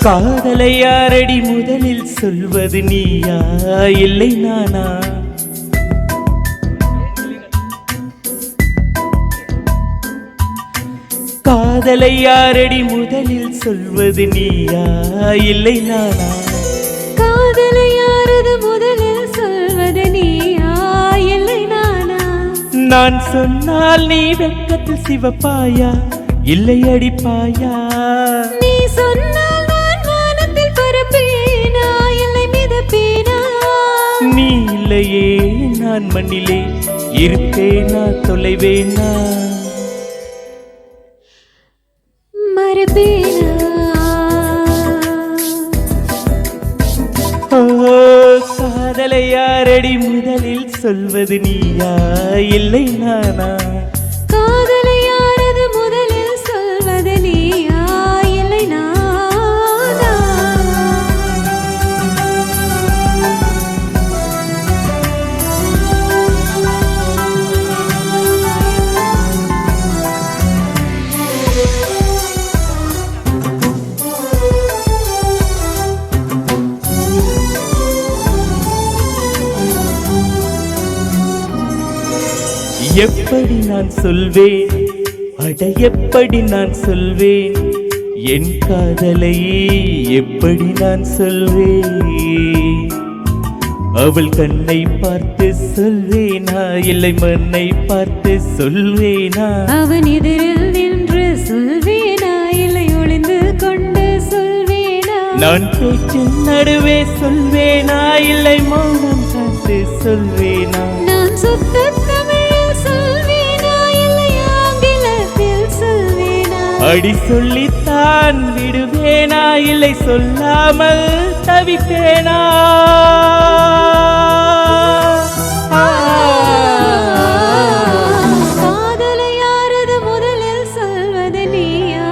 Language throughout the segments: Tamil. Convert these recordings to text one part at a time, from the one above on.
காதலை யாரடி முதலில் சொல்வது நீயா இல்லை நானா? காதலை யாரடி முதலில் சொல்வது நீயா இல்லை நானா? காதலை யாரது முதலில் சொல்வது நீயா இல்லை நானா? நான் சொன்னால் நீ வெட்கத்தில் சிவப்பாயா இல்லை அடிப்பாயா? நீ சொன்னால் நான் வானத்தில் பறப்பேனா இல்லை மிதப்பேனா? நீ இல்லையே நான் மண்ணிலே இருப்பேனா தொலைவேனா மறப்பேனா? காதலை யாரடி முதலில் சொல்வது நீயா இல்லை நானா? காதலை யாரது முதலில் சொல்வது நீயா இல்லை நானா? எப்படி நான் சொல்வேன் அட எப்படி நான் சொல்வேன் என் காதலையே எப்படி நான் சொல்வேன்? அவள் கண்ணை பார்த்து சொல்வேனா இல்லை மண்ணை பார்த்து சொல்வேனா? அவன் எதிரில் நின்று சொல்வேனா இல்லை ஒளிந்து கொண்டு சொல்வேனா? நான் பேச்சின் நடுவே சொல்வேனா இல்லை மௌனம் காத்து சொல்வேனா? நான் சுத்த தமிழில் சொல்வேனா இல்லை ஆங்கிலத்தில் சொல்வேனா? அடி சொல்லித்தான் விடுவேனா இல்லை சொல்லாமல் தவிப்பேனா? காதலை யாரது முதலில் சொல்வது நீயா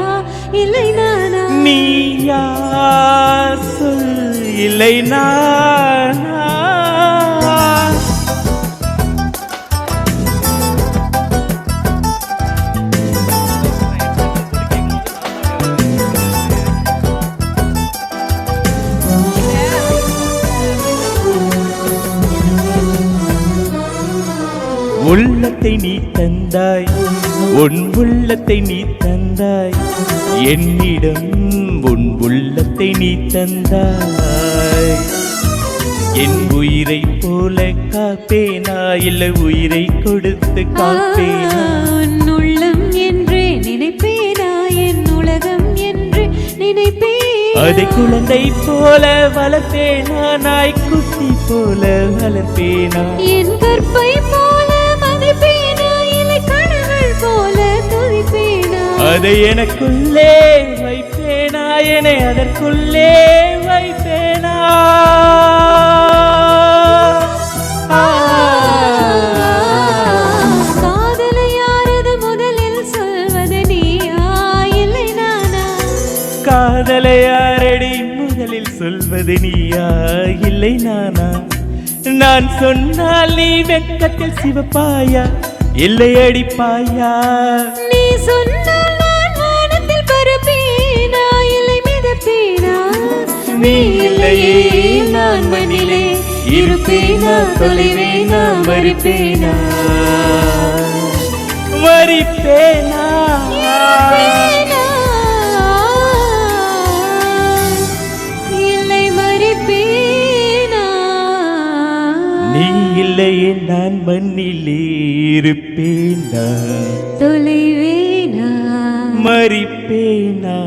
இல்லை நானா? நீயா சொல் இல்லை நானா? உள்ளத்தை நீ தந்தாய் உன் உள்ளத்தை நீ தந்தாய் என்னிடம் உன் உள்ளத்தை நீ தந்தாய். என் உயிரை போல காப்பேனா இல்லை உயிரை கொடுத்து காப்பேனா? உன் உள்ளம் என்று நினைப்பேனா என் உலகம் என்று நினைப்பேன்? அதை குழந்தை போல வளர்ப்பேனா நாய்க்குட்டி போல வளர்ப்பேனா? என் கற்பை போல மதிப்பேனா இல்லை கடவுள் போல துதிப்பேனா? அதை எனக்குள்ளே வைப்பேனா என்னை அதற்குள்ளே வைப்பேனா? காதலை யாரது முதலில் சொல்வது நீயா இல்லை நானா? காதலை யாரடி முதலில் சொல்வது நீயா இல்லை நானா? நான் சொன்னால் நீ வெட்கத்தில் சிவப்பாயா இல்லை அடிப்பாயா? நீ சொன்னால் நான் வானத்தில் பறப்பேனா இல்லை மிதப்பேனா? நீ இல்லையே நான் மண்ணிலே இருப்பேனா தொலைவேனா மறிப்பேனா மறிப்பேனா? இல்லை மறிப்பேனா? நீ இல்லையே நான் மண்ணிலே இருப்பேனா தொலைவேனா மறிப்பேனா?